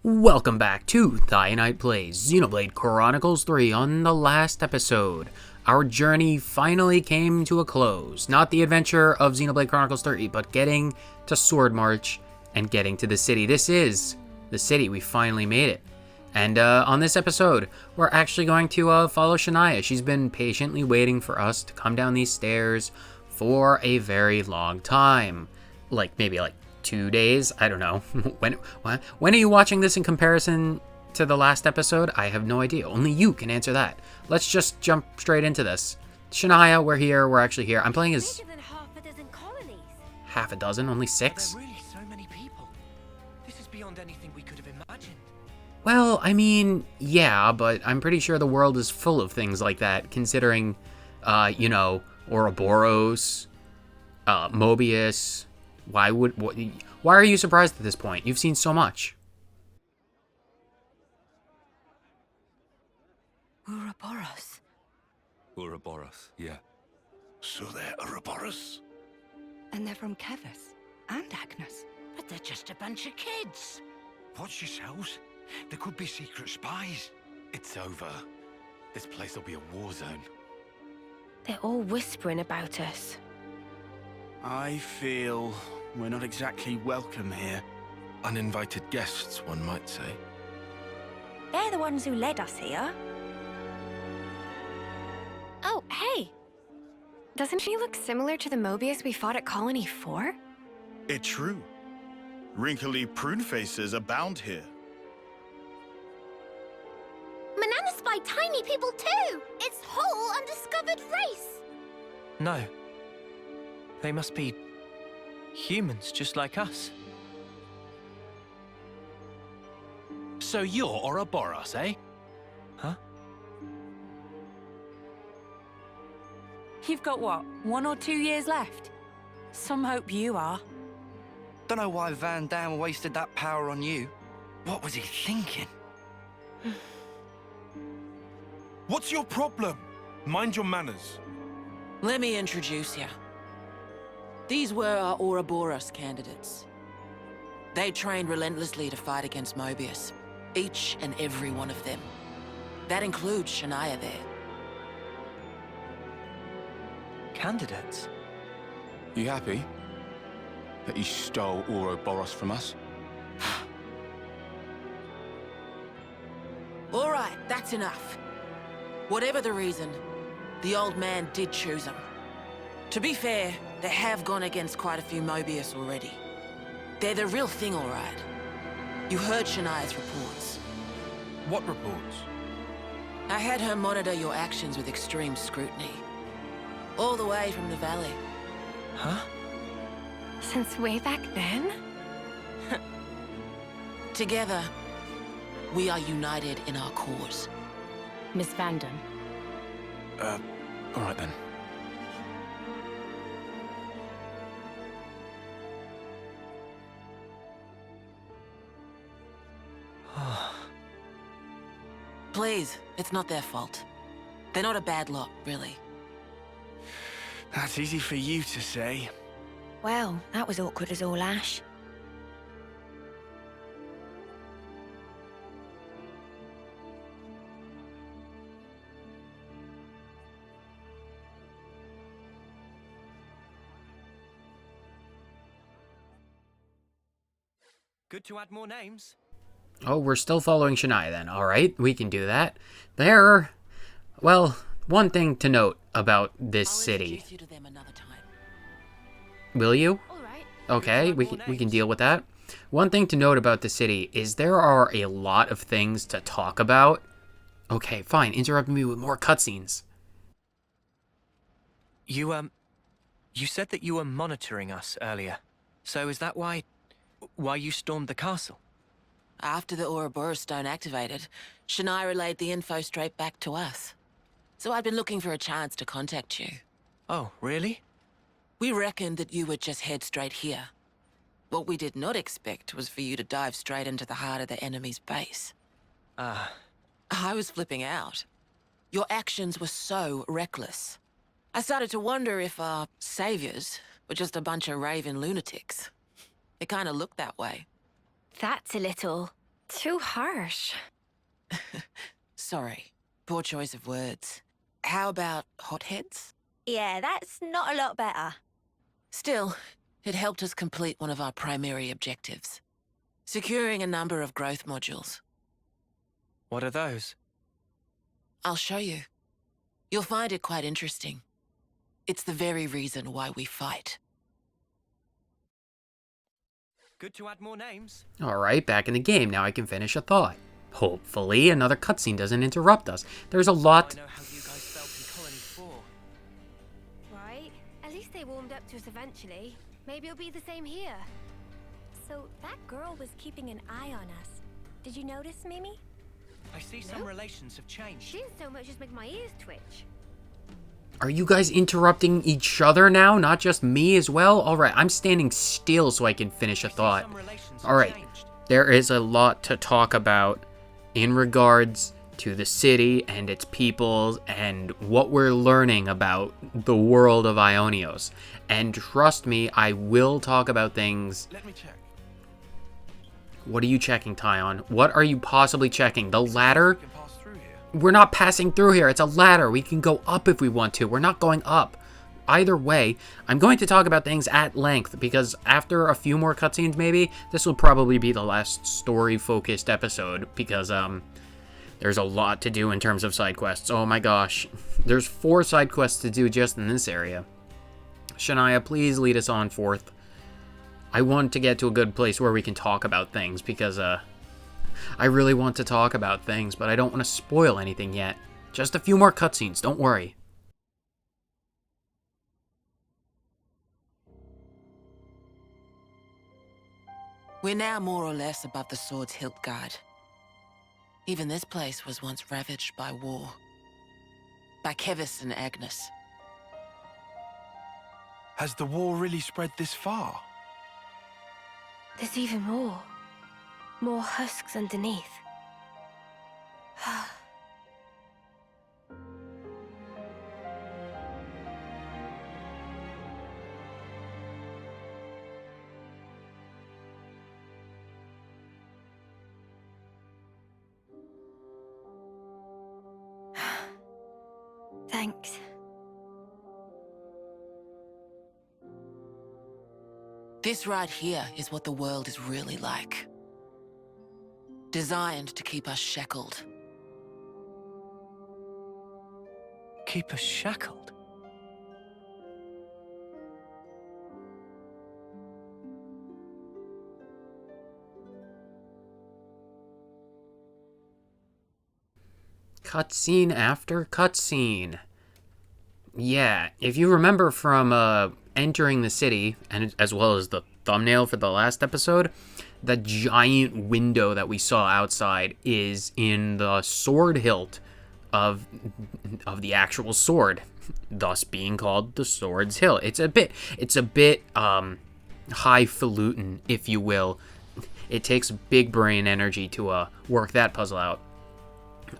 Welcome back to Thy Night Plays Xenoblade Chronicles 3. On the last episode, our journey finally came to a close. Not the adventure of Xenoblade Chronicles 3, but getting to Sword March and getting to the city. This is the city. We finally made it. And on this episode, we're actually going to follow Shania. She's been patiently waiting for us to come down these stairs for a very long time. Maybe 2 days? I don't know. When are you watching this in comparison to the last episode? I have no idea. Only you can answer that. Let's just jump straight into this. Shania, we're here. We're actually here. I'm playing as... Bigger than half a dozen colonies. Half a dozen? Only 6? Are there really so many people? This is beyond anything we could have imagined. Well, I mean, yeah, but I'm pretty sure the world is full of things like that, considering, Ouroboros, Moebius. Why are you surprised at this point? You've seen so much. Ouroboros. Ouroboros, yeah. So they're Ouroboros? And they're from Kevas and Agnes. But they're just a bunch of kids. Watch yourselves. There could be secret spies. It's over. This place will be a war zone. They're all whispering about us. I feel we're not exactly welcome here. Uninvited guests, one might say. They're the ones who led us here. Oh, hey! Doesn't she look similar to the Moebius we fought at Colony 4? It's true. Wrinkly prune faces abound here. Manana spy tiny people too! It's whole undiscovered race! No. They must be humans just like us. So you're Ouroboros, eh? Huh? You've got what, 1 or 2 years left? Some hope you are. Don't know why Van Dam wasted that power on you. What was he thinking? What's your problem? Mind your manners. Let me introduce you. These were our Ouroboros candidates. They trained relentlessly to fight against Moebius. Each and every one of them. That includes Shania there. Candidates? You happy that you stole Ouroboros from us? All right, that's enough. Whatever the reason, the old man did choose them. To be fair, they have gone against quite a few Moebius already. They're the real thing, all right. You heard Shania's reports. What reports? I had her monitor your actions with extreme scrutiny. All the way from the valley. Huh? Since way back then? Together, we are united in our cause. Miss Vanden. All right then. Please, it's not their fault. They're not a bad lot, really. That's easy for you to say. Well, that was awkward as all ash. Good to add more names. Oh, we're still following Shania then. All right, we can do that. Well, one thing to note about this I'll city. introduce you to them another time. Will you? All right. Okay, we can deal with that. One thing to note about the city is there are a lot of things to talk about. Okay, fine. Interrupt me with more cutscenes. You said that you were monitoring us earlier. So is that why you stormed the castle? After the Ouroboros stone activated, Shania relayed the info straight back to us. So I'd been looking for a chance to contact you. Oh, really? We reckoned that you would just head straight here. What we did not expect was for you to dive straight into the heart of the enemy's base. I was flipping out. Your actions were so reckless. I started to wonder if our saviors were just a bunch of raving lunatics. It kind of looked that way. That's a little Too harsh. Sorry, poor choice of words. How about hotheads? Yeah, that's not a lot better. Still, it helped us complete one of our primary objectives. Securing a number of growth modules. What are those? I'll show you. You'll find it quite interesting. It's the very reason why we fight. Good to add more names. Alright, back in the game. Now I can finish a thought. Hopefully another cutscene doesn't interrupt us. There's a lot... I know how you guys felt in Colony 4. Right? At least they warmed up to us eventually. Maybe it'll be the same here. So that girl was keeping an eye on us. Did you notice, Mimi? I see some relations have changed. She didn't so much as make my ears twitch. Are you guys interrupting each other now? Not just me as well? Alright, I'm standing still so I can finish a thought. Alright, there is a lot to talk about in regards to the city and its peoples and what we're learning about the world of Ionios. And trust me, I will talk about things. Let me check. What are you checking, Tyon? What are you possibly checking? The ladder? We can pass through here. We're not passing through here. It's a ladder. We can go up if we want to. We're not going up. Either way, I'm going to talk about things at length because after a few more cutscenes maybe, this will probably be the last story-focused episode because, there's a lot to do in terms of side quests. Oh my gosh. There's 4 side quests to do just in this area. Shania, please lead us on forth. I want to get to a good place where we can talk about things because, I really want to talk about things, but I don't want to spoil anything yet. Just a few more cutscenes, don't worry. We're now more or less above the Sword's Hilt Guard. Even this place was once ravaged by war. By Kevis and Agnes. Has the war really spread this far? There's even more. More husks underneath. Thanks. This right here is what the world is really like. Designed to keep us shackled. Keep us shackled? Cutscene after cutscene. Yeah, if you remember from entering the city, and as well as the thumbnail for the last episode, the giant window that we saw outside is in the sword hilt of the actual sword, thus being called the Sword's Hilt. It's a bit highfalutin, if you will. It takes big brain energy to work that puzzle out.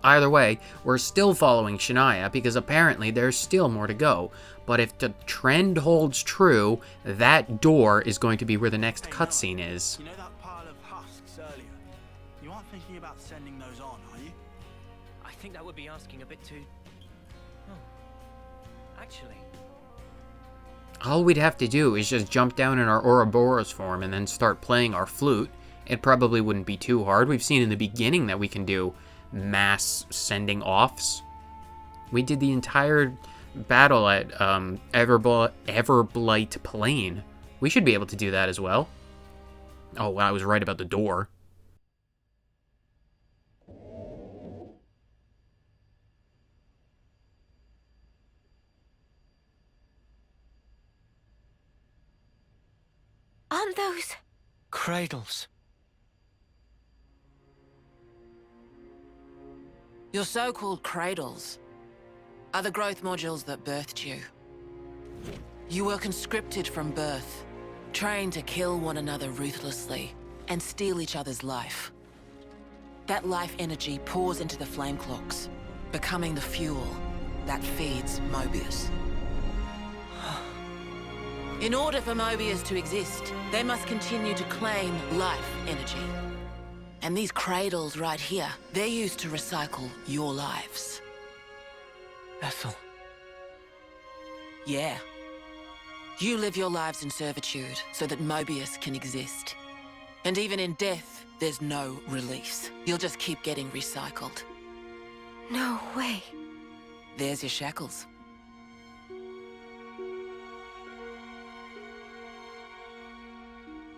Either way, we're still following Shania because apparently there's still more to go. But if the trend holds true, that door is going to be where the next cutscene is. You know that pile of husks earlier? You aren't thinking about sending those on, are you? I think that would be asking a bit too... Oh. Actually... All we'd have to do is just jump down in our Ouroboros form and then start playing our flute. It probably wouldn't be too hard. We've seen in the beginning that we can do mass sending offs. We did the entire battle at Everblight Plain. We should be able to do that as well. Oh, well, I was right about the door. Aren't those... Cradles. Your so-called cradles are the growth modules that birthed you. You were conscripted from birth, trained to kill one another ruthlessly and steal each other's life. That life energy pours into the flame clocks, becoming the fuel that feeds Moebius. In order for Moebius to exist, they must continue to claim life energy. And these cradles right here, they're used to recycle your lives. Ethel. Yeah. You live your lives in servitude so that Moebius can exist. And even in death, there's no release. You'll just keep getting recycled. No way. There's your shackles.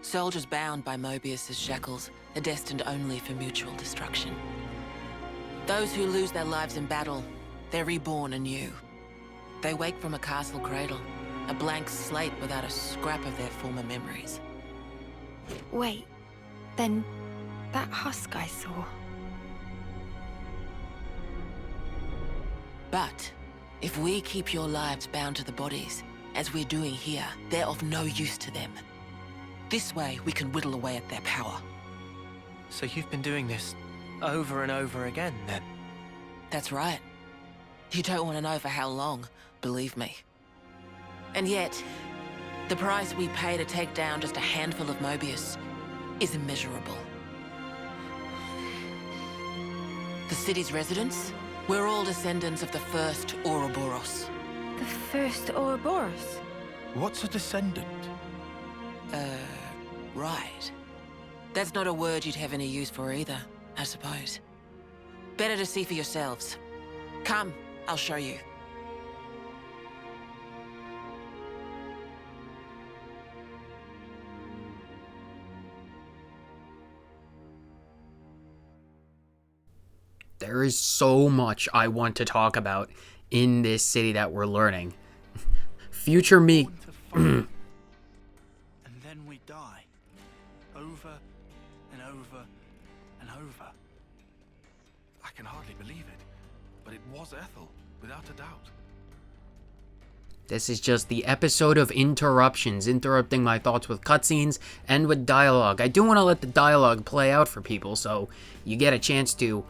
Soldiers bound by Moebius's shackles are destined only for mutual destruction. Those who lose their lives in battle, they're reborn anew. They wake from a castle cradle, a blank slate without a scrap of their former memories. Wait, then that husk I saw. But if we keep your lives bound to the bodies, as we're doing here, they're of no use to them. This way, we can whittle away at their power. So you've been doing this over and over again, then? That's right. You don't want to know for how long, believe me. And yet, the price we pay to take down just a handful of Moebius is immeasurable. The city's residents, we're all descendants of the first Ouroboros. The first Ouroboros? What's a descendant? Right. That's not a word you'd have any use for either, I suppose. Better to see for yourselves. Come, I'll show you. There is so much I want to talk about in this city that we're learning. Future me... And then we die. Over and over and over. I can hardly believe it, but it was Ethel, without a doubt. This is just the episode of interruptions, interrupting my thoughts with cutscenes and with dialogue. I do want to let the dialogue play out for people, so you get a chance to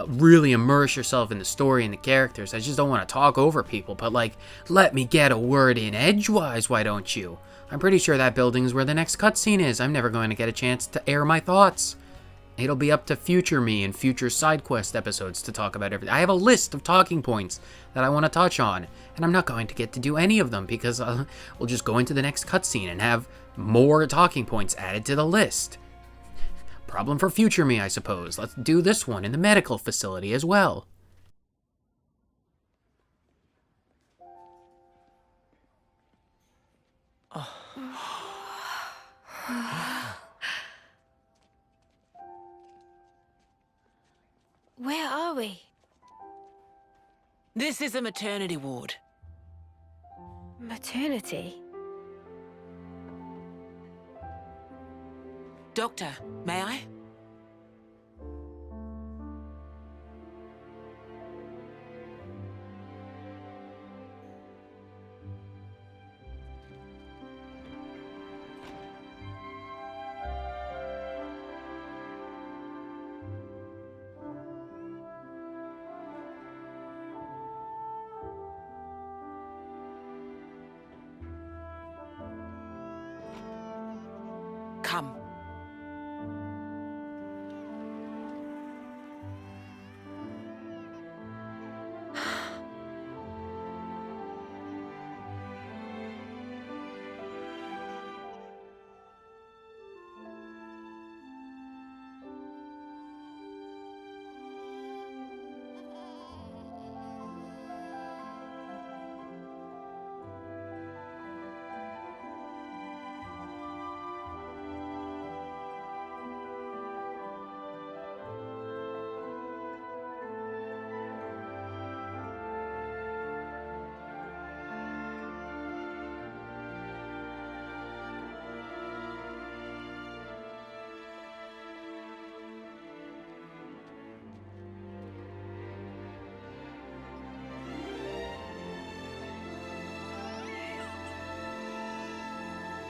really immerse yourself in the story and the characters. I just don't want to talk over people, but like, let me get a word in edgewise, why don't you? I'm pretty sure that building is where the next cutscene is. I'm never going to get a chance to air my thoughts. It'll be up to future me and future side quest episodes to talk about everything. I have a list of talking points that I want to touch on, and I'm not going to get to do any of them because we'll just go into the next cutscene and have more talking points added to the list. Problem for future me, I suppose. Let's do this one in the medical facility as well. Where are we? This is a maternity ward. Maternity? Doctor, may I? Come.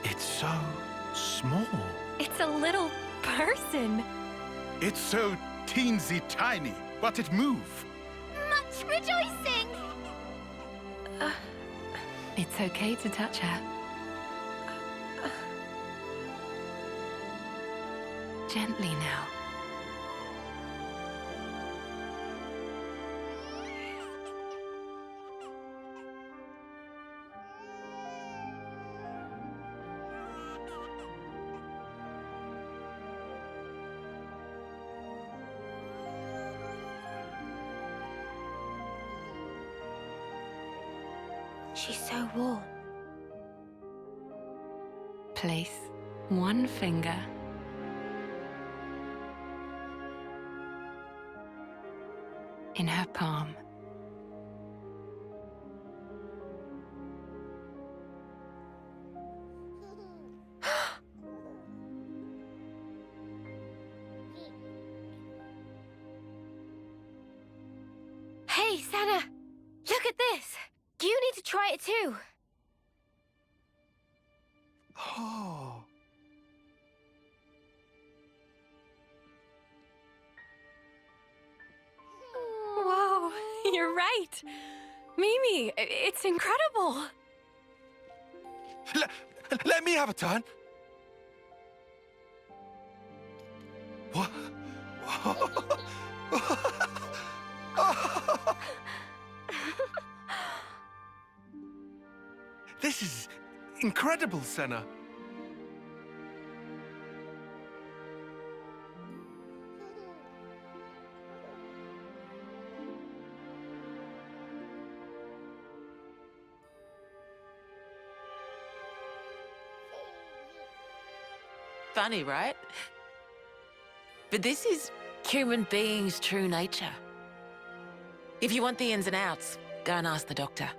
It's so small. It's a little person. It's so teensy tiny, but it moves. Much rejoicing! It's okay to touch her. Gently now. She's so warm. Place one finger in her palm. Hey, Senna! Look at this! You need to try it too! Oh. Whoa, you're right. Mimi, it's incredible. Let me have a turn. What? This is incredible, Senna. Funny, right? But this is human beings' true nature. If you want the ins and outs, go and ask the doctor.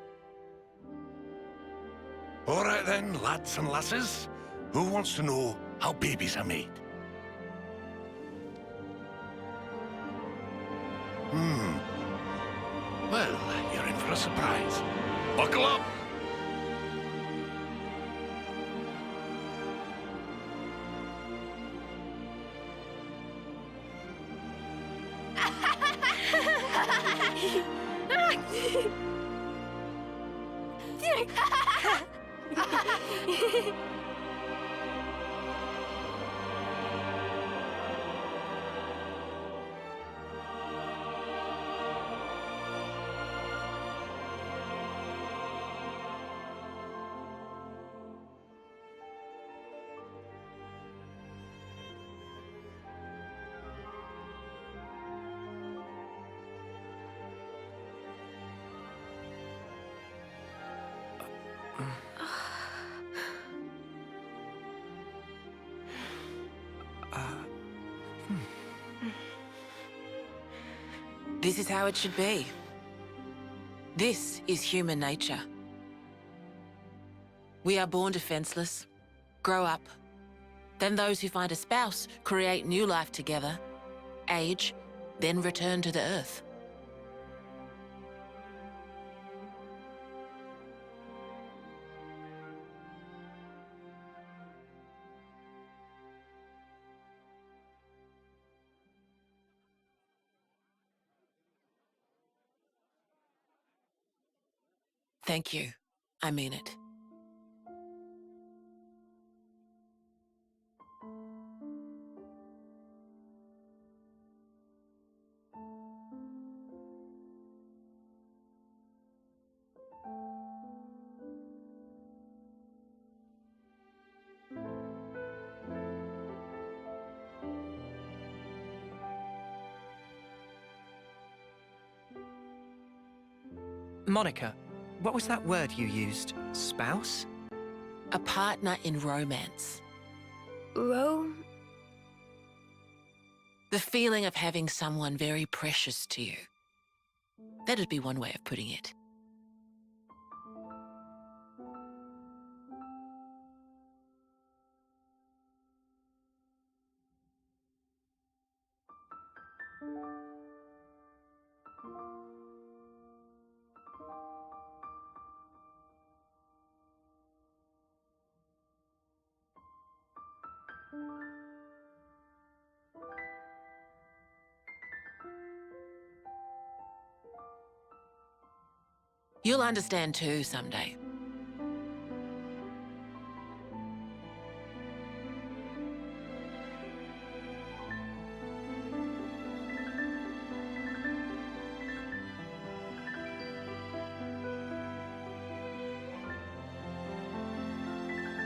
All right then, lads and lasses. Who wants to know how babies are made? Well, you're in for a surprise. Buckle up! This is how it should be. This is human nature. We are born defenseless, grow up. Then those who find a spouse create new life together, age, then return to the earth. Thank you. I mean it. Monica, what was that word you used? Spouse? A partner in romance. Rome? The feeling of having someone very precious to you. That'd be one way of putting it. You'll understand too someday.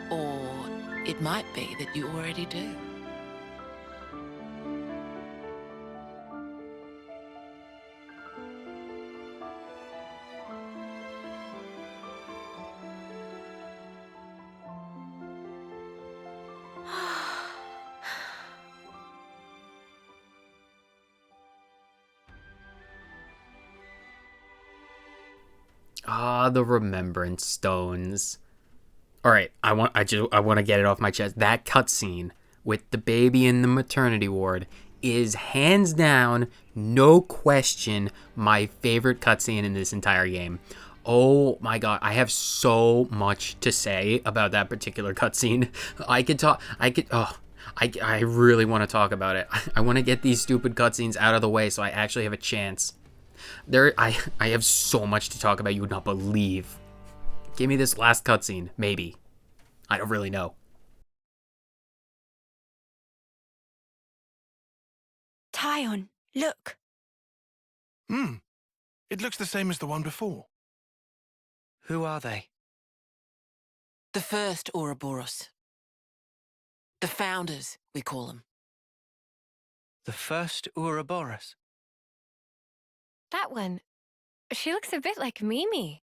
Or it might be that you already do. Ah, the remembrance stones. All right, I want to get it off my chest. That cutscene with the baby in the maternity ward is hands down, no question, my favorite cutscene in this entire game. Oh my god, I have so much to say about that particular cutscene. I really want to talk about it. I want to get these stupid cutscenes out of the way so I actually have a chance. I have so much to talk about you would not believe. Give me this last cutscene, maybe. I don't really know. Tyon, look. It looks the same as the one before. Who are they? The first Ouroboros. The founders, we call them. The first Ouroboros? That one. She looks a bit like Mimi.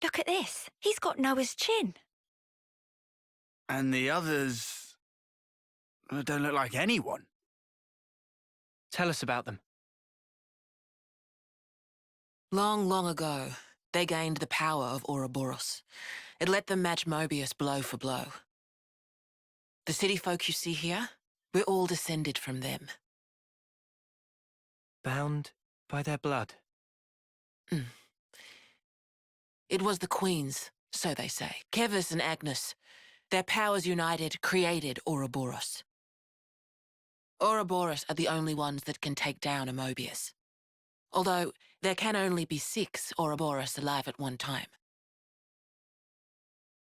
Look at this. He's got Noah's chin. And the others don't look like anyone. Tell us about them. Long, long ago, they gained the power of Ouroboros. It let them match Moebius blow for blow. The city folk you see here, we're all descended from them. Bound by their blood? It was the queens, so they say. Kevis and Agnes. Their powers united created Ouroboros. Ouroboros are the only ones that can take down a Moebius. Although, there can only be 6 Ouroboros alive at one time.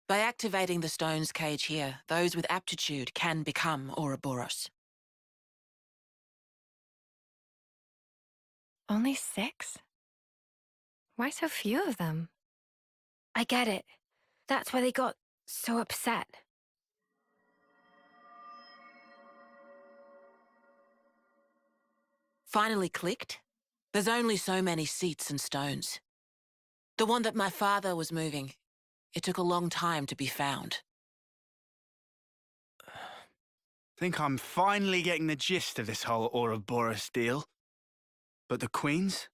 By activating the stone's cage here, those with aptitude can become Ouroboros. Only 6? Why so few of them? I get it. That's why they got so upset. Finally clicked? There's only so many seats and stones. The one that my father was moving, it took a long time to be found. Think I'm finally getting the gist of this whole Ouroboros deal. But the queens?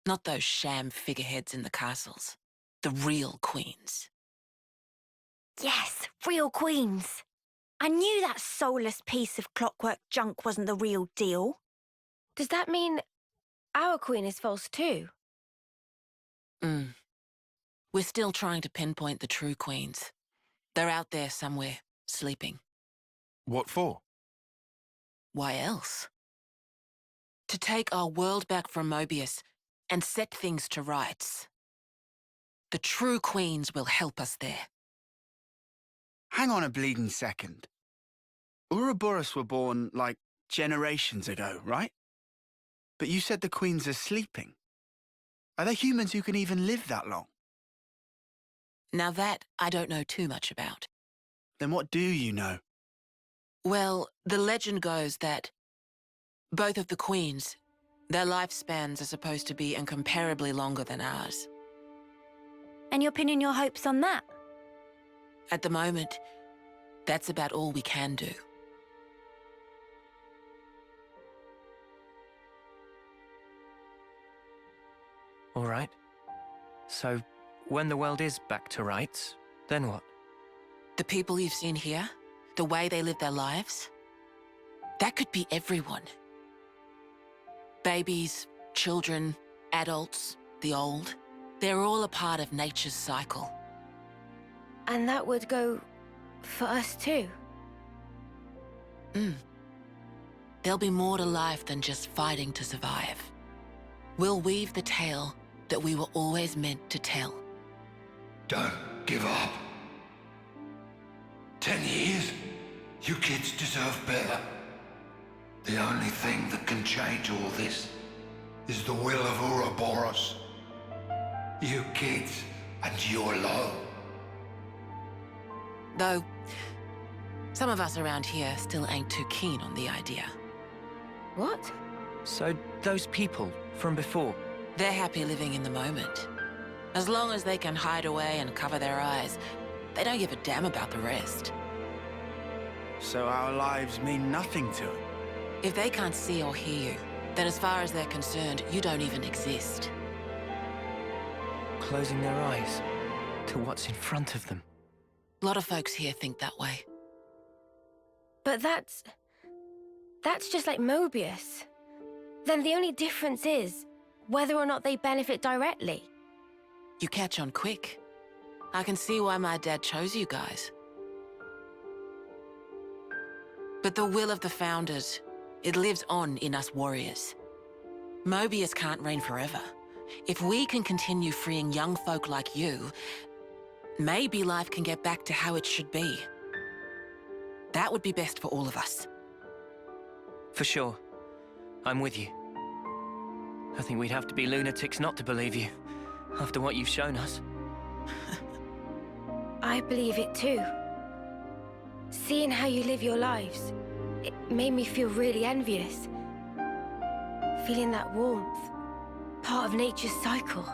Not those sham figureheads in the castles. The real queens. Yes, real queens. I knew that soulless piece of clockwork junk wasn't the real deal. Does that mean our queen is false too? We're still trying to pinpoint the true queens. They're out there somewhere, sleeping. What for? Why else? To take our world back from Moebius and set things to rights. The true queens will help us there. Hang on a bleeding second. Ouroboros were born, like, generations ago, right? But you said the queens are sleeping. Are they humans who can even live that long? Now that I don't know too much about. Then what do you know? Well, the legend goes that both of the queens, their lifespans are supposed to be incomparably longer than ours. And you're pinning your hopes on that? At the moment, that's about all we can do. All right. So, when the world is back to rights, then what? The people you've seen here, the way they live their lives, that could be everyone. Babies, children, adults, the old, they're all a part of nature's cycle. And that would go for us too? There'll be more to life than just fighting to survive. We'll weave the tale that we were always meant to tell. Don't give up. 10 years? You kids deserve better. The only thing that can change all this is the will of Ouroboros. You kids, and you alone. Though, some of us around here still ain't too keen on the idea. What? So, those people from before? They're happy living in the moment. As long as they can hide away and cover their eyes, they don't give a damn about the rest. So our lives mean nothing to them? If they can't see or hear you, then as far as they're concerned, you don't even exist. Closing their eyes to what's in front of them. A lot of folks here think that way. But that's just like Moebius. Then the only difference is whether or not they benefit directly. You catch on quick. I can see why my dad chose you guys. But the will of the Founders, it lives on in us warriors. Moebius can't reign forever. If we can continue freeing young folk like you, maybe life can get back to how it should be. That would be best for all of us. For sure. I'm with you. I think we'd have to be lunatics not to believe you, after what you've shown us. I believe it too. Seeing how you live your lives, it made me feel really envious. Feeling that warmth, part of nature's cycle.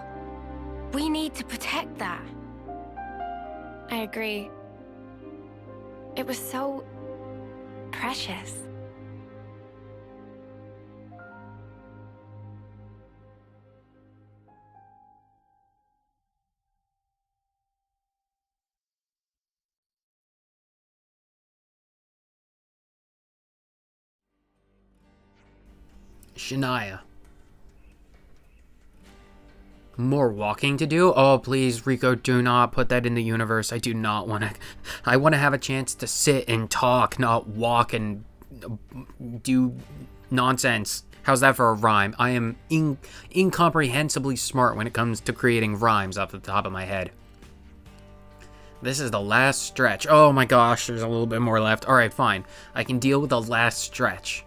We need to protect that. I agree. It was so precious. Shania. More walking to do? Oh, please, Rico, do not put that in the universe. I do not want to... I want to have a chance to sit and talk, not walk and do nonsense. How's that for a rhyme? I am incomprehensibly smart when it comes to creating rhymes off the top of my head. This is the last stretch. Oh my gosh, there's a little bit more left. Alright, fine. I can deal with the last stretch.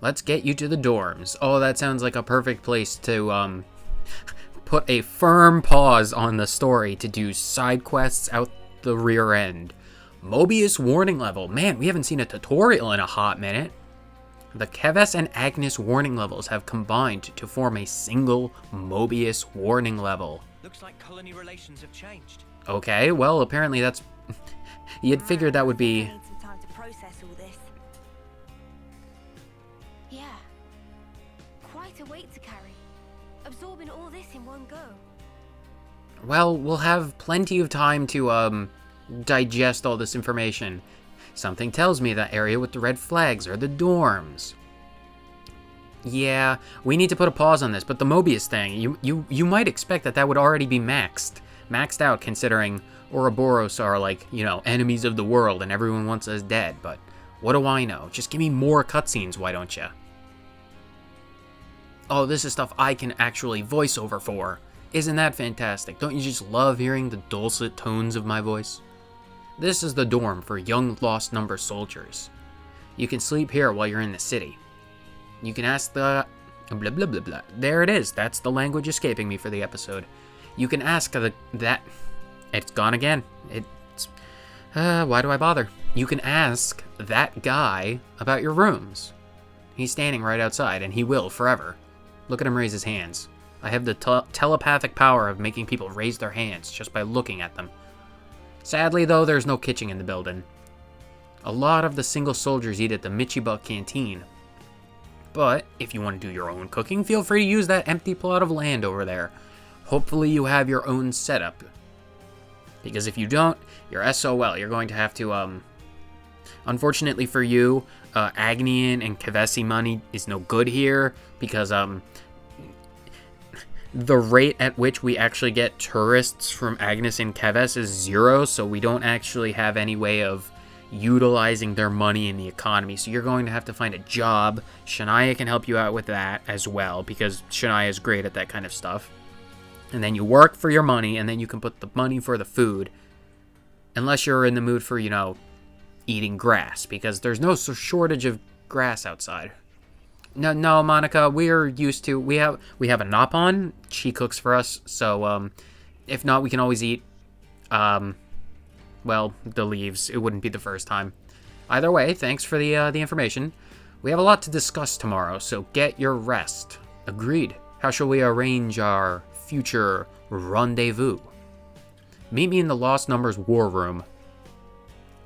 Let's get you to the dorms. Oh, that sounds like a perfect place to, put a firm pause on the story to do side quests out the rear end. Moebius warning level. Man, we haven't seen a tutorial in a hot minute. The Keves and Agnes warning levels have combined to form a single Moebius warning level. Looks like colony relations have changed. Okay, well, apparently that's... You'd figured that would be... I need some time to process all this. Yeah. Quite a weight to carry. Absorbing all this in one go. Well, we'll have plenty of time to, digest all this information. Something tells me that area with the red flags are the dorms. Yeah, we need to put a pause on this, but the Moebius thing, you might expect that would already be maxed out, considering Ouroboros are like, you know, enemies of the world and everyone wants us dead, but what do I know? Just give me more cutscenes, why don't ya? Oh, this is stuff I can actually voice over for. Isn't that fantastic? Don't you just love hearing the dulcet tones of my voice? This is the dorm for young lost number soldiers. You can sleep here while you're in the city. You can ask the... blah blah blah blah. There it is. That's the language escaping me for the episode. You can ask that... It's gone again. It's... why do I bother? You can ask that guy about your rooms. He's standing right outside, and he will forever. Look at him raise his hands. I have the telepathic power of making people raise their hands just by looking at them. Sadly, though, there's no kitchen in the building. A lot of the single soldiers eat at the Michiba canteen. But if you want to do your own cooking, feel free to use that empty plot of land over there. Hopefully you have your own setup. Because if you don't, you're SOL. You're going to have to, unfortunately for you, Agnian and Kevesi money is no good here. Because, the rate at which we actually get tourists from Agnes and Keves is 0, so we don't actually have any way of utilizing their money in the economy. So you're going to have to find a job. Shania can help you out with that as well, because Shania is great at that kind of stuff. And then you work for your money, and then you can put the money for the food. Unless you're in the mood for, you know, eating grass, because there's no shortage of grass outside. No, Monica, we're used to... We have a Nopon. She cooks for us, so, if not, we can always eat, well, the leaves. It wouldn't be the first time. Either way, thanks for the information. We have a lot to discuss tomorrow, so get your rest. Agreed. How shall we arrange our future rendezvous? Meet me in the Lost Numbers War Room.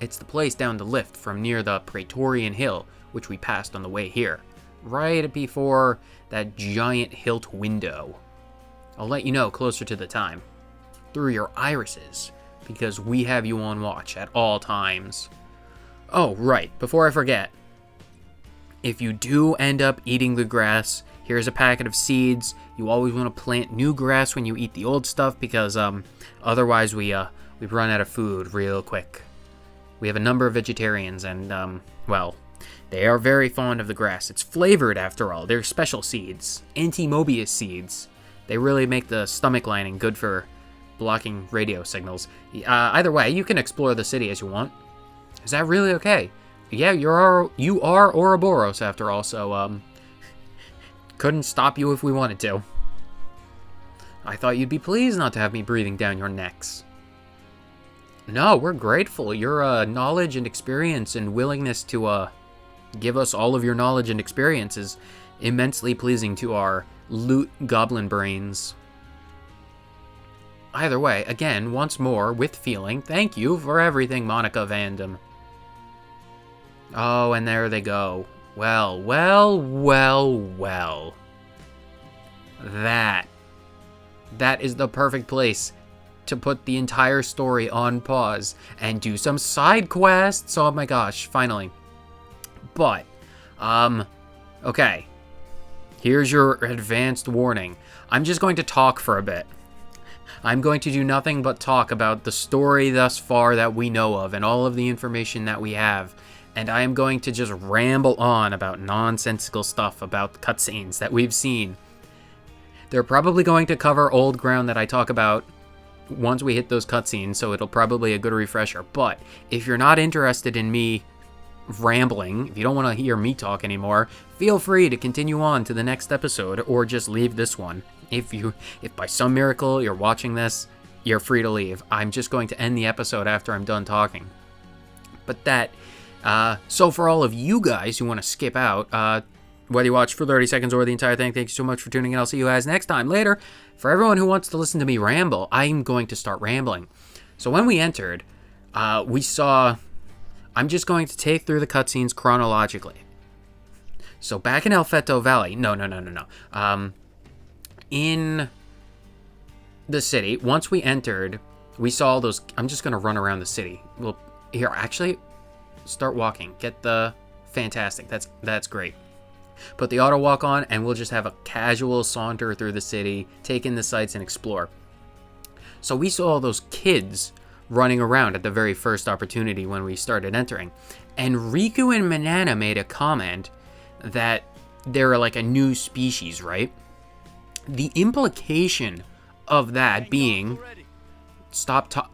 It's the place down the lift from near the Praetorian Hill, which we passed on the way here. right before that giant hilt window. I'll let you know closer to the time. Through your irises, because we have you on watch at all times. Oh, right, before I forget. If you do end up eating the grass, here's a packet of seeds. You always want to plant new grass when you eat the old stuff, because otherwise we run out of food real quick. We have a number of vegetarians, and well, they are very fond of the grass. It's flavored, after all. They're special seeds, anti-Moebius seeds. They really make the stomach lining good for blocking radio signals. Either way, you can explore the city as you want. Is that really okay? Yeah, you are Ouroboros after all, so couldn't stop you if we wanted to. I thought you'd be pleased not to have me breathing down your necks. No, we're grateful. Your knowledge and experience and willingness to give us all of your knowledge and experience is immensely pleasing to our loot goblin brains. Either way, again, once more, with feeling, thank you for everything, Monica Vandam. Oh, and there they go. Well, well, well, well. That is the perfect place to put the entire story on pause and do some side quests. Oh my gosh, finally. But, okay. Here's your advanced warning. I'm just going to talk for a bit. I'm going to do nothing but talk about the story thus far that we know of and all of the information that we have. And I am going to just ramble on about nonsensical stuff about cutscenes that we've seen. They're probably going to cover old ground that I talk about once we hit those cutscenes, so it'll probably be a good refresher. But if you're not interested in me rambling, if you don't want to hear me talk anymore, feel free to continue on to the next episode or just leave this one. If by some miracle you're watching this, you're free to leave. I'm just going to end the episode after I'm done talking. But so for all of you guys who want to skip out, whether you watch for 30 seconds or the entire thing, thank you so much for tuning in. I'll see you guys next time. Later, for everyone who wants to listen to me ramble, I'm going to start rambling. So when we entered, we saw... I'm just going to take through the cutscenes chronologically. So back in El Feto Valley... No. In the city, once we entered, we saw those... I'm just going to run around the city. Well, here, actually, start walking. Get the... Fantastic. That's great. Put the auto walk on, and we'll just have a casual saunter through the city, take in the sights, and explore. So we saw all those kids running around at the very first opportunity when we started entering. And Riku and Manana made a comment that they're like a new species, right? The implication of that being...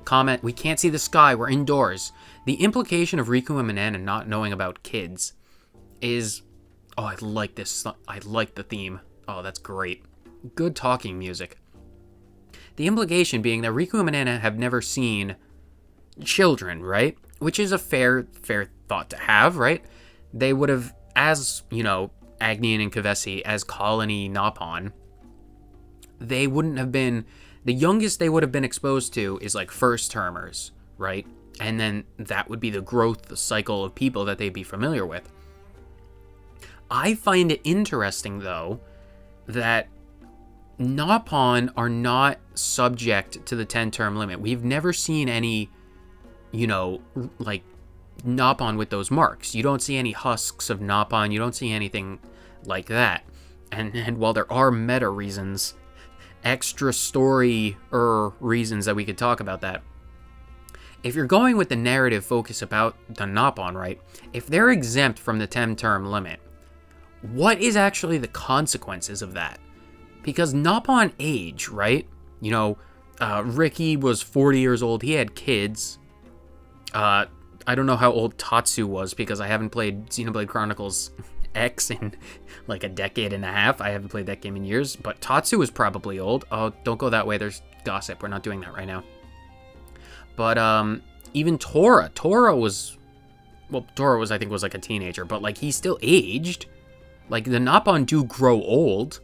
comment. We can't see the sky. We're indoors. The implication of Riku and Manana not knowing about kids is... Oh, I like this. I like the theme. Oh, that's great. Good talking music. The implication being that Riku and Manana have never seen children, right? Which is a fair thought to have, right? They would have, as, Agnian and Kavesi, as Colony Nopon, they wouldn't have been... The youngest they would have been exposed to is like first termers, right? And then that would be the growth cycle of people that they'd be familiar with. I find it interesting, though, that Nopon are not subject to the 10-term limit. We've never seen any, like, Nopon with those marks. You don't see any husks of Nopon. You don't see anything like that. And while there are meta reasons, extra story reasons that we could talk about that, if you're going with the narrative focus about the Nopon, right, if they're exempt from the 10-term limit, what is actually the consequences of that? Because Nopon age, right? Ricky was 40 years old. He had kids. I don't know how old Tatsu was because I haven't played Xenoblade Chronicles X in like a decade and a half. I haven't played that game in years. But Tatsu is probably old. Oh, don't go that way. There's gossip. We're not doing that right now. But even Tora. Tora was, I think, was like a teenager. But like he's still aged. Like, the Nopon do grow old,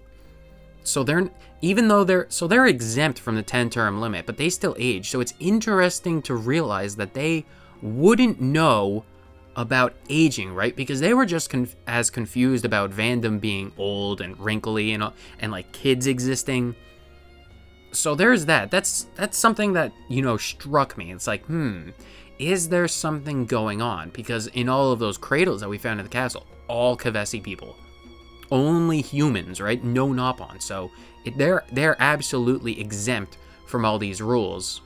so they're exempt from the 10-term limit, but they still age. So it's interesting to realize that they wouldn't know about aging, right? Because they were just as confused about Vandom being old and wrinkly and like kids existing. So there's that. That's something that, you know, struck me. It's like, is there something going on? Because in all of those cradles that we found in the castle, all Kevesi people, only humans, right? No Nopon. So they're absolutely exempt from all these rules.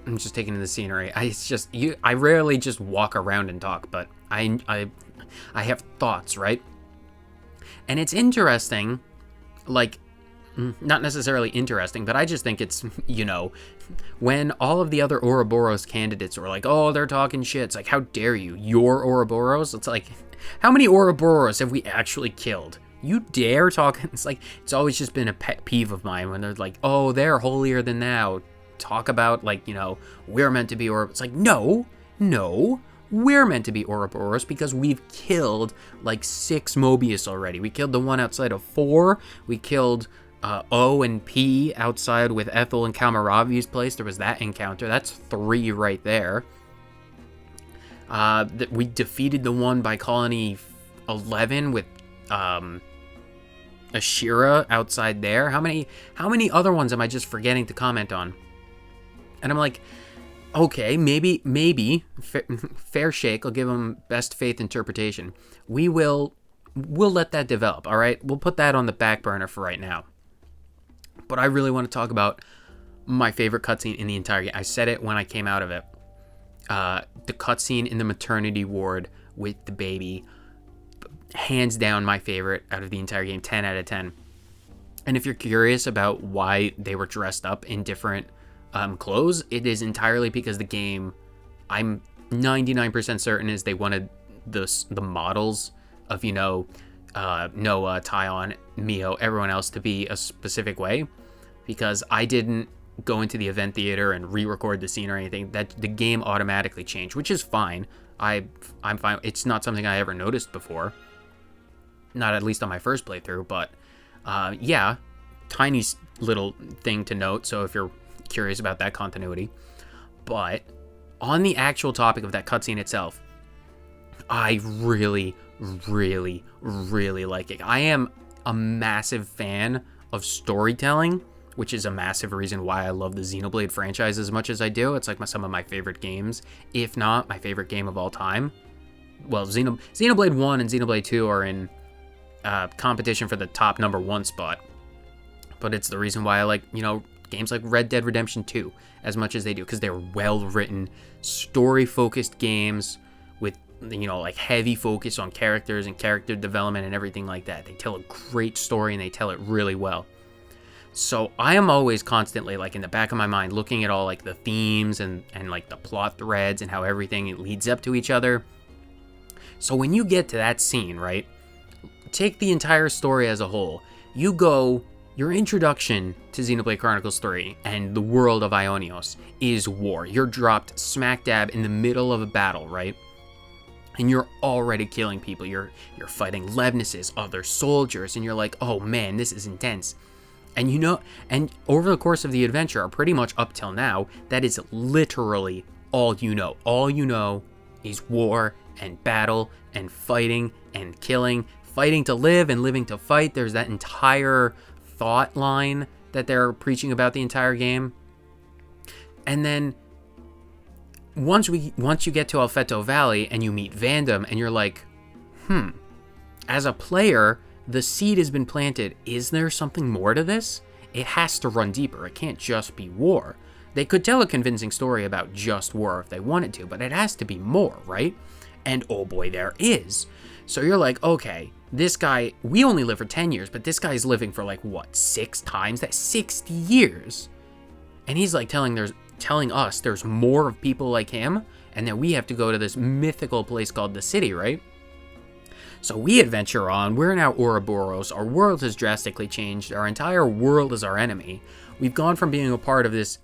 I'm just taking in the scenery. I rarely just walk around and talk, but I have thoughts, right? And it's interesting, like, not necessarily interesting, but I just think it's, you know, when all of the other Ouroboros candidates were like, oh, they're talking shit. It's like, how dare you? You're Ouroboros? It's like, how many Ouroboros have we actually killed? You dare talk? It's like, it's always just been a pet peeve of mine when they're like, oh, they're holier than thou. Talk about, like, you know, we're meant to be Ouroboros. It's like, no, we're meant to be Ouroboros because we've killed like 6 Moebius already. We killed the one outside of 4. We killed O and P outside with Ethel and Kalmaravi's place. There was that encounter. That's 3 right there. We defeated the one by Colony 11 with Ashira outside there. How many other ones am I just forgetting to comment on? And I'm like, okay, maybe fair shake. I'll give him best faith interpretation. We'll let that develop. All right, we'll put that on the back burner for right now. But I really want to talk about my favorite cutscene in the entire game. I said it when I came out of it. The cutscene in the maternity ward with the baby, hands down my favorite out of the entire game. 10 out of 10. And if you're curious about why they were dressed up in different clothes, it is entirely because the game, I'm 99% certain, is they wanted the models of, you know, Noah, Tyon, Mio, everyone else to be a specific way, because I didn't go into the event theater and re-record the scene or anything. That the game automatically changed, which is fine. I'm fine. It's not something I ever noticed before, not at least on my first playthrough, but yeah, tiny little thing to note. So if you're curious about that continuity. But on the actual topic of that cutscene itself, I really like it. I am a massive fan of storytelling, which is a massive reason why I love the Xenoblade franchise as much as I do. It's like some of my favorite games, if not my favorite game of all time. Well, Xenoblade 1 and Xenoblade 2 are in competition for the top #1 spot. But it's the reason why I like, you know, games like Red Dead Redemption 2 as much as they do, because they're well-written, story-focused games with, you know, like heavy focus on characters and character development and everything like that. They tell a great story and they tell it really well. So I am always constantly, like, in the back of my mind looking at all, like, the themes and like the plot threads and how everything leads up to each other. So when you get to that scene, right, take the entire story as a whole. Your introduction to Xenoblade Chronicles 3 and the world of Ionios is war. You're dropped smack dab in the middle of a battle, right? And you're already killing people. You're fighting Levnuses, other soldiers, and you're like, oh man, this is intense. And you know, and over the course of the adventure, or pretty much up till now, that is literally all you know. All you know is war and battle and fighting and killing, fighting to live and living to fight. There's that entire thought line that they're preaching about the entire game. And then once you get to Alfeto Valley and you meet Vandom and you're like, as a player, the seed has been planted. Is there something more to this? It has to run deeper. It can't just be war. They could tell a convincing story about just war if they wanted to, but it has to be more, right? And oh boy, there is. So you're like, okay, this guy, we only live for 10 years, but this guy's living for like, what, 6 times? That's 60 years. And he's like telling us there's more of people like him, and that we have to go to this mythical place called the city, right? So we adventure on. We're now Ouroboros. Our world has drastically changed. Our entire world is our enemy. We've gone from being a part of this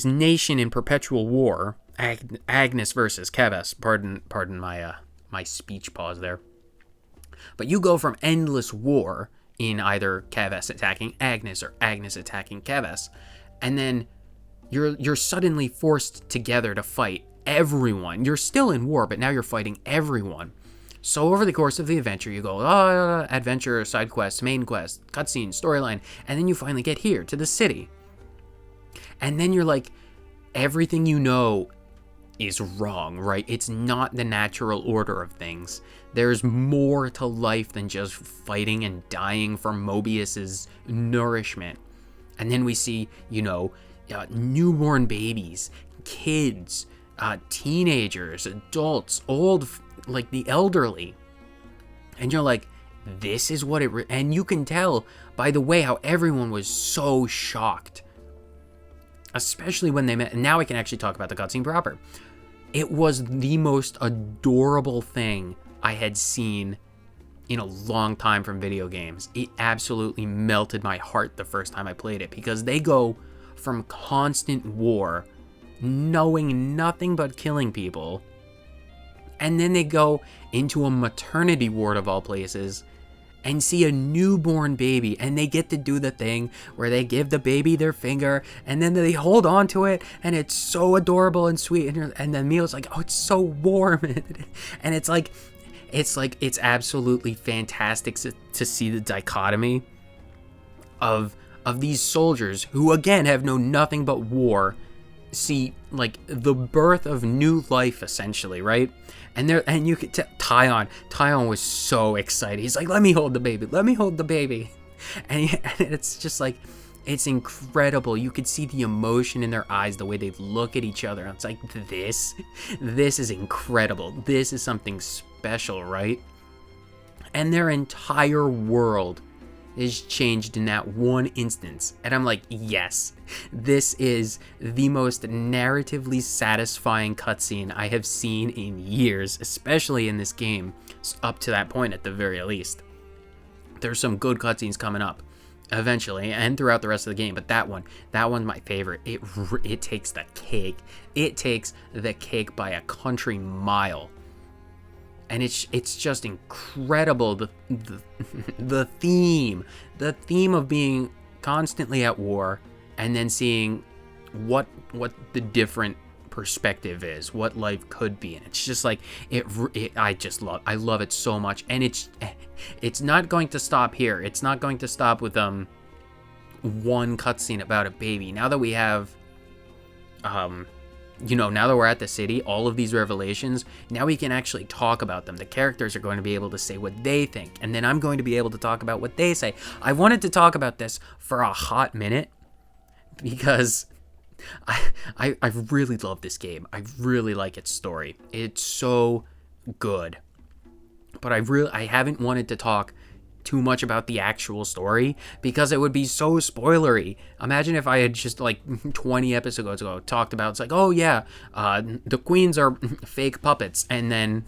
nation in perpetual war, Agnes versus Keves. Pardon my speech pause there. But you go from endless war in either Keves attacking Agnes or Agnes attacking Keves, and then you're suddenly forced together to fight everyone. You're still in war, but now you're fighting everyone. So over the course of the adventure, you go, adventure, side quest, main quest, cutscene, storyline, and then you finally get here to the city. And then you're like, everything you know is wrong, right? It's not the natural order of things. There's more to life than just fighting and dying for Moebius's nourishment. And then we see, newborn babies, kids, teenagers, adults, old, like the elderly. And you're like, this is what and you can tell by the way how everyone was so shocked. Especially when they met, and now I can actually talk about the cutscene proper. It was the most adorable thing I had seen in a long time from video games. It absolutely melted my heart the first time I played it, because they go from constant war, knowing nothing but killing people, and then they go into a maternity ward of all places and see a newborn baby, and they get to do the thing where they give the baby their finger and then they hold on to it, and it's so adorable and sweet, and then Mio's like, oh, it's so warm. And it's absolutely fantastic to see the dichotomy of these soldiers who again have known nothing but war, see like the birth of new life essentially, right? And you could Tyon was so excited. He's like, let me hold the baby. And it's just like, it's incredible. You could see the emotion in their eyes, the way they look at each other. It's like, this is incredible. This is something special, right? And their entire world is changed in that one instance. And I'm like, yes, this is the most narratively satisfying cutscene I have seen in years, especially in this game, up to that point at the very least. There's some good cutscenes coming up eventually and throughout the rest of the game, but that one's my favorite. It takes the cake. It takes the cake by a country mile. And it's just incredible, the theme of being constantly at war, and then seeing what the different perspective is, what life could be, and it's just like I love it so much. And it's not going to stop here. It's not going to stop with one cutscene about a baby. Now that we have now that we're at the city, all of these revelations, now we can actually talk about them. The characters are going to be able to say what they think, and then I'm going to be able to talk about what they say. I wanted to talk about this for a hot minute because I really love this game. I really like its story. It's so good. But I haven't wanted to talk too much about the actual story because it would be so spoilery. Imagine if I had just like 20 episodes ago talked about, it's like, oh yeah, the queens are fake puppets, and then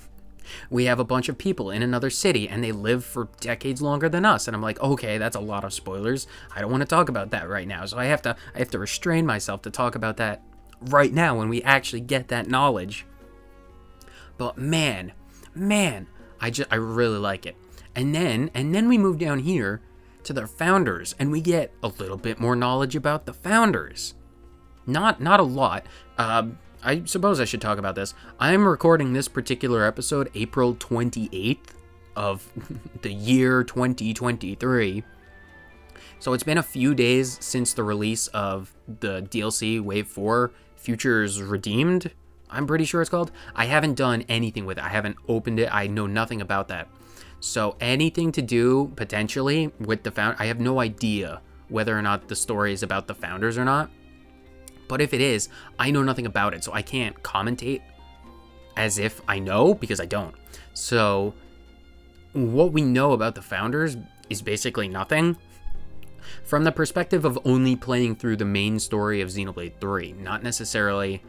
we have a bunch of people in another city and they live for decades longer than us, and I'm like, okay, that's a lot of spoilers. I don't want to talk about that right now, so I have to restrain myself to talk about that right now when we actually get that knowledge. But man, I really like it. And then we move down here to their founders, and we get a little bit more knowledge about the founders. Not a lot. I suppose I should talk about this. I'm recording this particular episode April 28th of the year 2023. So it's been a few days since the release of the DLC Wave 4 Futures Redeemed, I'm pretty sure it's called. I haven't done anything with it. I haven't opened it. I know nothing about that. So anything to do potentially with the I have no idea whether or not the story is about the founders or not. But if it is, I know nothing about it, so I can't commentate as if I know, because I don't. So what we know about the founders is basically nothing. From the perspective of only playing through the main story of Xenoblade 3, not necessarily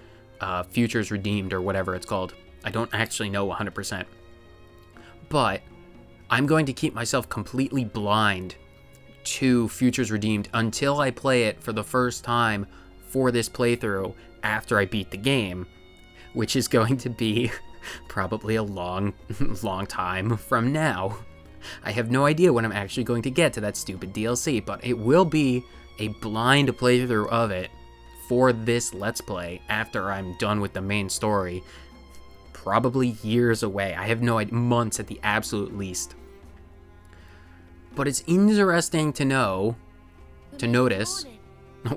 Futures Redeemed or whatever it's called. I don't actually know 100%. But I'm going to keep myself completely blind to Futures Redeemed until I play it for the first time for this playthrough after I beat the game, which is going to be probably a long time from now. I have no idea when I'm actually going to get to that stupid DLC, but it will be a blind playthrough of it for this Let's Play after I'm done with the main story. Probably years away. I have no idea. Months at the absolute least. But it's interesting to notice,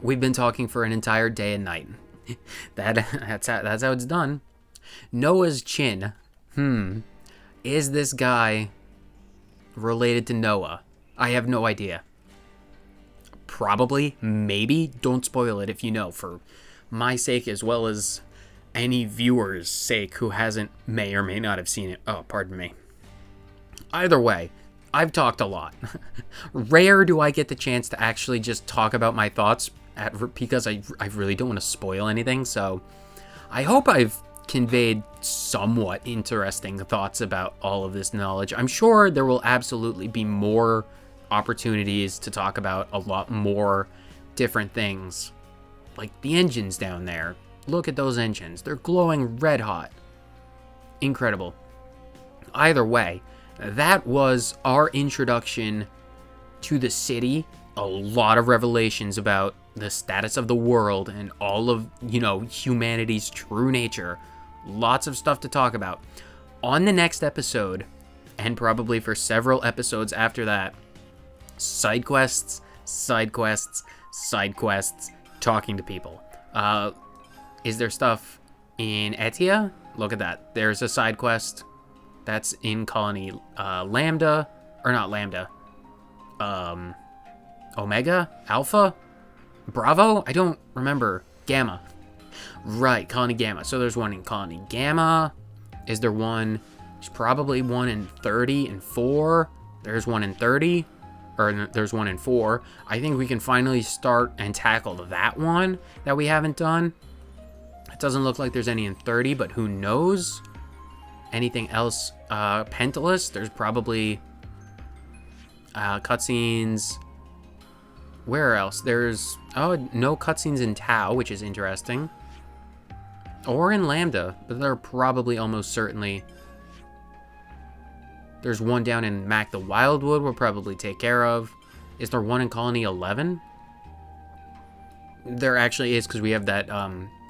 we've been talking for an entire day and night. That's how it's done. Noah's chin. Is this guy related to Noah? I have no idea. Probably, maybe. Don't spoil it if you know, for my sake as well as any viewer's sake who may or may not have seen it. Oh, pardon me. Either way, I've talked a lot. Rare do I get the chance to actually just talk about my thoughts because I really don't want to spoil anything, so I hope I've conveyed somewhat interesting thoughts about all of this knowledge. I'm sure there will absolutely be more opportunities to talk about a lot more different things. Like the engines down there. Look at those engines. They're glowing red hot. Incredible. Either way, that was our introduction to the city. A lot of revelations about the status of the world and all of, humanity's true nature. Lots of stuff to talk about. On the next episode, and probably for several episodes after that, side quests, talking to people. Is there stuff in Etia? Look at that. There's a side quest that's in Colony Lambda, or not Lambda. Omega? Alpha? Bravo? I don't remember. Gamma. Right, Colony Gamma. So there's one in Colony Gamma. Is there one? There's probably one in 30 and 4. There's one in 30. Or there's one in 4. I think we can finally start and tackle that one that we haven't done. It doesn't look like there's any in 30, but who knows? Anything else? Pentalus? There's probably cutscenes. Where else? There's no cutscenes in Tau, which is interesting. Or in Lambda, but there are probably almost certainly. There's one down in Mac the Wildwood we'll probably take care of. Is there one in Colony 11? There actually is, because we have that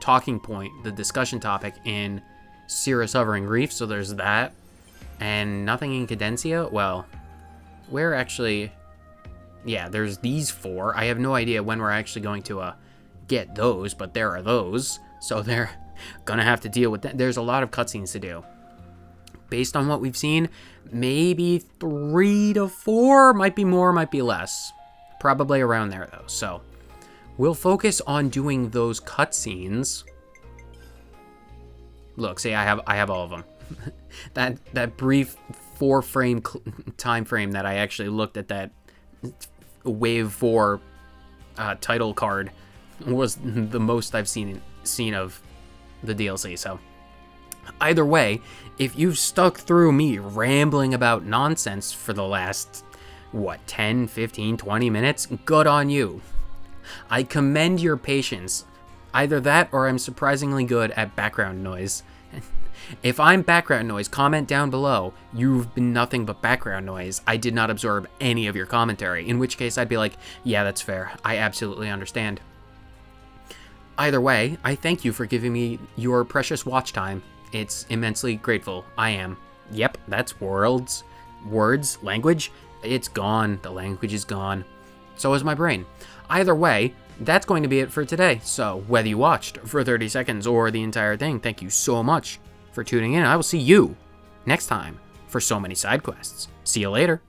talking point, the discussion topic in Cirrus Hovering Reef, so there's that. And nothing in Cadencia? Well, where actually... Yeah, there's these 4. I have no idea when we're actually going to get those, but there are those. So they're gonna have to deal with that. There's a lot of cutscenes to do. Based on what we've seen, maybe 3 to 4, might be more, might be less. Probably around there though. So we'll focus on doing those cutscenes. Look, see, I have all of them. that brief 4-frame time frame that I actually looked at that Wave 4 title card was the most I've seen of the DLC. So either way, if you've stuck through me rambling about nonsense for the last 10, 15, 20 minutes, good on you. I commend your patience. Either that or I'm surprisingly good at background noise. If I'm background noise, comment down below. You've been nothing but background noise. I did not absorb any of your commentary, in which case I'd be like, yeah, that's fair. I absolutely understand. Either way, I thank you for giving me your precious watch time. It's immensely grateful. I am. Yep, that's words, language. It's gone. The language is gone. So is my brain. Either way, that's going to be it for today. So whether you watched for 30 seconds or the entire thing, thank you so much for tuning in. I will see you next time for so many side quests. See you later.